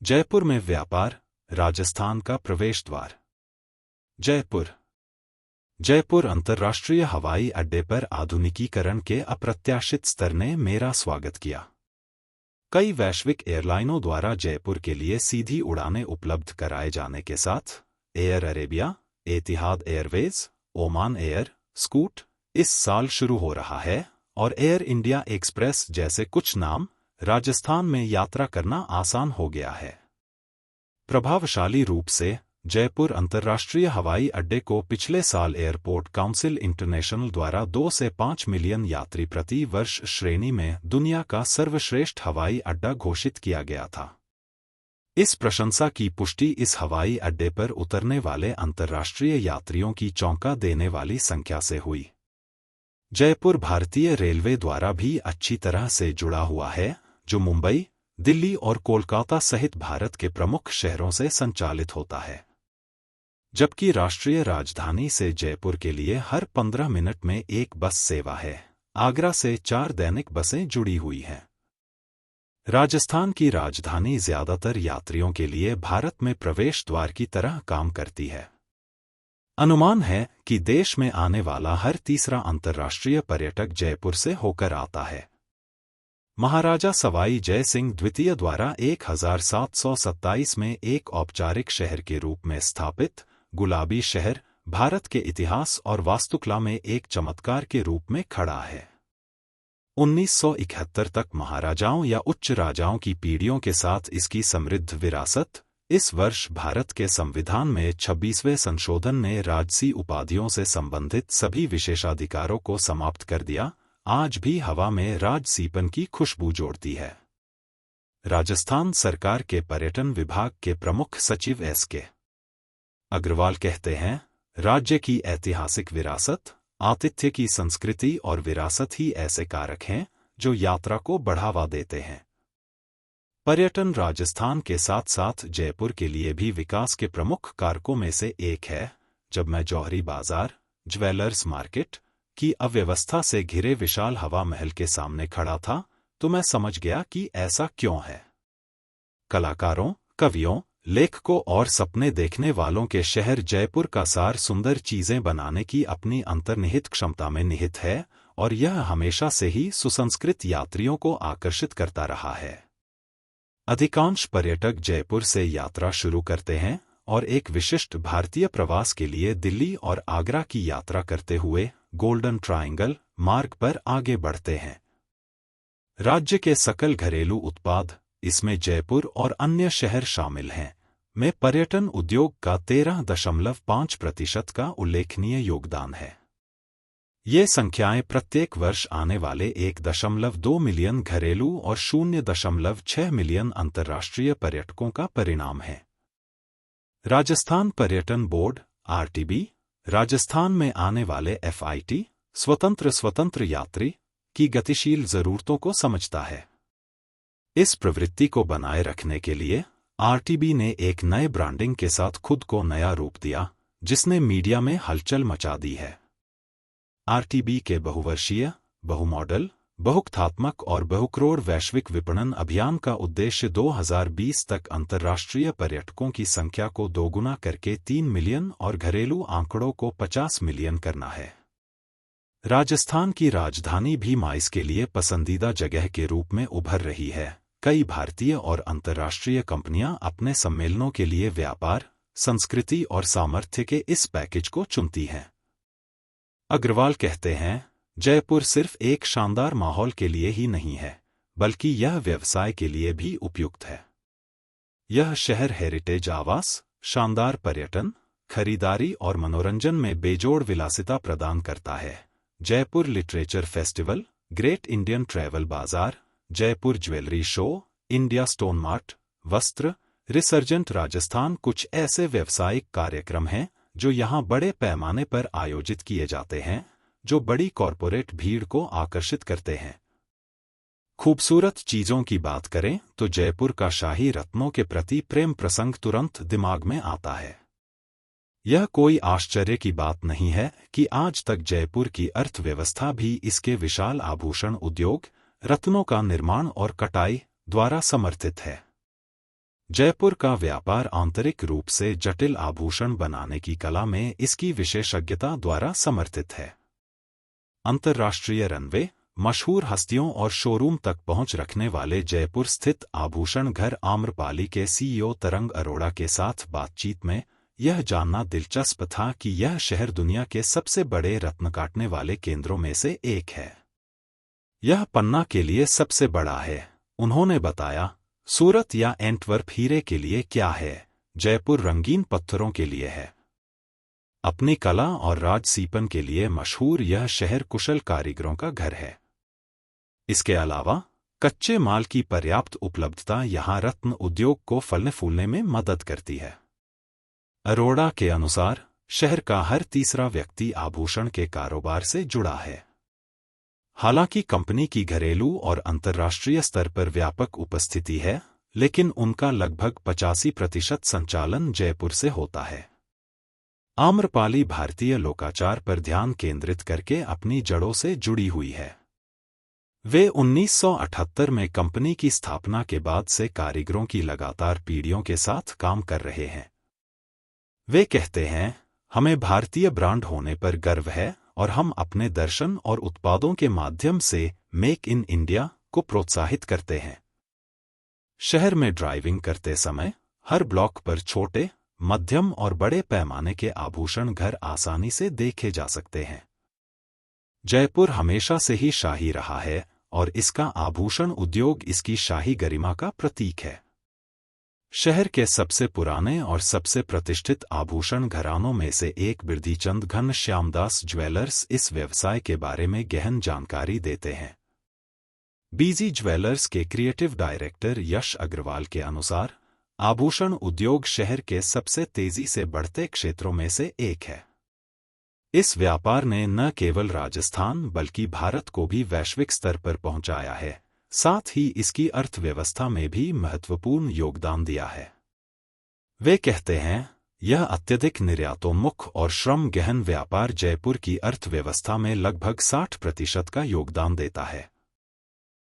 जयपुर में व्यापार, राजस्थान का प्रवेश द्वार। जयपुर। जयपुर अंतर्राष्ट्रीय हवाई अड्डे पर आधुनिकीकरण के अप्रत्याशित स्तर ने मेरा स्वागत किया। कई वैश्विक एयरलाइनों द्वारा जयपुर के लिए सीधी उड़ानें उपलब्ध कराए जाने के साथ एयर अरेबिया, एतिहाद एयरवेज, ओमान एयर, स्कूट इस साल शुरू हो रहा है और एयर इंडिया एक्सप्रेस जैसे कुछ नाम राजस्थान में यात्रा करना आसान हो गया है। प्रभावशाली रूप से जयपुर अंतर्राष्ट्रीय हवाई अड्डे को पिछले साल एयरपोर्ट काउंसिल इंटरनेशनल द्वारा 2 से 5 मिलियन यात्री प्रति वर्ष श्रेणी में दुनिया का सर्वश्रेष्ठ हवाई अड्डा घोषित किया गया था। इस प्रशंसा की पुष्टि इस हवाई अड्डे पर उतरने वाले अंतर्राष्ट्रीय यात्रियों की चौंका देने वाली संख्या से हुई। जयपुर भारतीय रेलवे द्वारा भी अच्छी तरह से जुड़ा हुआ है, जो मुंबई, दिल्ली और कोलकाता सहित भारत के प्रमुख शहरों से संचालित होता है। जबकि राष्ट्रीय राजधानी से जयपुर के लिए हर 15 मिनट में एक बस सेवा है। आगरा से 4 दैनिक बसें जुड़ी हुई हैं। राजस्थान की राजधानी ज्यादातर यात्रियों के लिए भारत में प्रवेश द्वार की तरह काम करती है। अनुमान है कि देश में आने वाला हर तीसरा अंतर्राष्ट्रीय पर्यटक जयपुर से होकर आता है। महाराजा सवाई जय सिंह द्वितीय द्वारा 1727 में एक औपचारिक शहर के रूप में स्थापित गुलाबी शहर भारत के इतिहास और वास्तुकला में एक चमत्कार के रूप में खड़ा है। 1971 तक महाराजाओं या उच्च राजाओं की पीढ़ियों के साथ इसकी समृद्ध विरासत। इस वर्ष भारत के संविधान में 26वें संशोधन ने राजसी उपाधियों से संबंधित सभी विशेषाधिकारों को समाप्त कर दिया। आज भी हवा में राजसीपन की खुशबू जोड़ती है। राजस्थान सरकार के पर्यटन विभाग के प्रमुख सचिव एस.के. अग्रवाल कहते हैं, राज्य की ऐतिहासिक विरासत, आतिथ्य की संस्कृति और विरासत ही ऐसे कारक हैं जो यात्रा को बढ़ावा देते हैं। पर्यटन राजस्थान के साथ साथ जयपुर के लिए भी विकास के प्रमुख कारकों में से एक है। जब मैं जौहरी बाजार, ज्वेलर्स मार्केट की अव्यवस्था से घिरे विशाल हवा महल के सामने खड़ा था, तो मैं समझ गया कि ऐसा क्यों है। कलाकारों, कवियों, लेखकों और सपने देखने वालों के शहर जयपुर का सार सुंदर चीजें बनाने की अपनी अंतर्निहित क्षमता में निहित है और यह हमेशा से ही सुसंस्कृत यात्रियों को आकर्षित करता रहा है। अधिकांश पर्यटक जयपुर से यात्रा शुरू करते हैं और एक विशिष्ट भारतीय प्रवास के लिए दिल्ली और आगरा की यात्रा करते हुए गोल्डन ट्रायंगल मार्ग पर आगे बढ़ते हैं। राज्य के सकल घरेलू उत्पाद, इसमें जयपुर और अन्य शहर शामिल हैं, में पर्यटन उद्योग का 13.5% का उल्लेखनीय योगदान है। ये संख्याएं प्रत्येक वर्ष आने वाले 1.2 मिलियन घरेलू और 0.6 मिलियन अंतर्राष्ट्रीय पर्यटकों का परिणाम है। राजस्थान पर्यटन बोर्ड (आरटीबी) राजस्थान में आने वाले एफआईटी स्वतंत्र यात्री की गतिशील जरूरतों को समझता है। इस प्रवृत्ति को बनाए रखने के लिए आरटीबी ने एक नए ब्रांडिंग के साथ खुद को नया रूप दिया, जिसने मीडिया में हलचल मचा दी है। आरटीबी के बहुवर्षीय, बहुमॉडल, बहुकथात्मक और बहुकरोड़ वैश्विक विपणन अभियान का उद्देश्य 2020 तक अंतर्राष्ट्रीय पर्यटकों की संख्या को दोगुना करके 3 मिलियन और घरेलू आंकड़ों को 50 मिलियन करना है। राजस्थान की राजधानी भी माइस के लिए पसंदीदा जगह के रूप में उभर रही है। कई भारतीय और अंतर्राष्ट्रीय कंपनियां अपने सम्मेलनों के लिए व्यापार, संस्कृति और सामर्थ्य के इस पैकेज को चुनती हैं। अग्रवाल कहते हैं, जयपुर सिर्फ एक शानदार माहौल के लिए ही नहीं है, बल्कि यह व्यवसाय के लिए भी उपयुक्त है। यह शहर हेरिटेज आवास, शानदार पर्यटन, खरीदारी और मनोरंजन में बेजोड़ विलासिता प्रदान करता है। Jaipur literature festival, great Indian travel bazaar, Jaipur jewellery show, India stone mart, वस्त्र, रिसर्जेंट राजस्थान कुछ ऐसे व्यावसायिक कार्यक्रम हैं जो यहां बड़े पैमाने पर आयोजित किए जाते हैं, जो बड़ी कॉरपोरेट भीड़ को आकर्षित करते हैं। खूबसूरत चीजों की बात करें तो जयपुर का शाही रत्नों के प्रति प्रेम प्रसंग तुरंत दिमाग में आता है। यह कोई आश्चर्य की बात नहीं है कि आज तक जयपुर की अर्थव्यवस्था भी इसके विशाल आभूषण उद्योग, रत्नों का निर्माण और कटाई द्वारा समर्थित है। जयपुर का व्यापार आंतरिक रूप से जटिल आभूषण बनाने की कला में इसकी विशेषज्ञता द्वारा समर्थित है। अंतर्राष्ट्रीय रनवे, मशहूर हस्तियों और शोरूम तक पहुंच रखने वाले जयपुर स्थित आभूषण घर आम्रपाली के सीईओ तरंग अरोड़ा के साथ बातचीत में यह जानना दिलचस्प था कि यह शहर दुनिया के सबसे बड़े रत्न काटने वाले केंद्रों में से एक है। यह पन्ना के लिए सबसे बड़ा है, उन्होंने बताया। सूरत या एंटवर्प हीरे के लिए क्या है, जयपुर रंगीन पत्थरों के लिए है। अपनी कला और राजसीपन के लिए मशहूर यह शहर कुशल कारीगरों का घर है। इसके अलावा कच्चे माल की पर्याप्त उपलब्धता यहाँ रत्न उद्योग को फलने फूलने में मदद करती है। अरोड़ा के अनुसार शहर का हर तीसरा व्यक्ति आभूषण के कारोबार से जुड़ा है। हालांकि कंपनी की घरेलू और अंतर्राष्ट्रीय स्तर पर व्यापक उपस्थिति है, लेकिन उनका लगभग 85% संचालन जयपुर से होता है। आम्रपाली भारतीय लोकाचार पर ध्यान केंद्रित करके अपनी जड़ों से जुड़ी हुई है। वे 1978 में कंपनी की स्थापना के बाद से कारीगरों की लगातार पीढ़ियों के साथ काम कर रहे हैं। वे कहते हैं, हमें भारतीय ब्रांड होने पर गर्व है और हम अपने दर्शन और उत्पादों के माध्यम से मेक इन इंडिया को प्रोत्साहित करते हैं। शहर में ड्राइविंग करते समय हर ब्लॉक पर छोटे, मध्यम और बड़े पैमाने के आभूषण घर आसानी से देखे जा सकते हैं। जयपुर हमेशा से ही शाही रहा है और इसका आभूषण उद्योग इसकी शाही गरिमा का प्रतीक है। शहर के सबसे पुराने और सबसे प्रतिष्ठित आभूषण घरानों में से एक बिरधीचंद घनश्यामदास ज्वेलर्स इस व्यवसाय के बारे में गहन जानकारी देते हैं। बीजी ज्वेलर्स के क्रिएटिव डायरेक्टर यश अग्रवाल के अनुसार आभूषण उद्योग शहर के सबसे तेजी से बढ़ते क्षेत्रों में से एक है। इस व्यापार ने न केवल राजस्थान बल्कि भारत को भी वैश्विक स्तर पर पहुंचाया है, साथ ही इसकी अर्थव्यवस्था में भी महत्वपूर्ण योगदान दिया है। वे कहते हैं, यह अत्यधिक निर्यातोन्मुख और श्रम गहन व्यापार जयपुर की अर्थव्यवस्था में लगभग 60% का योगदान देता है।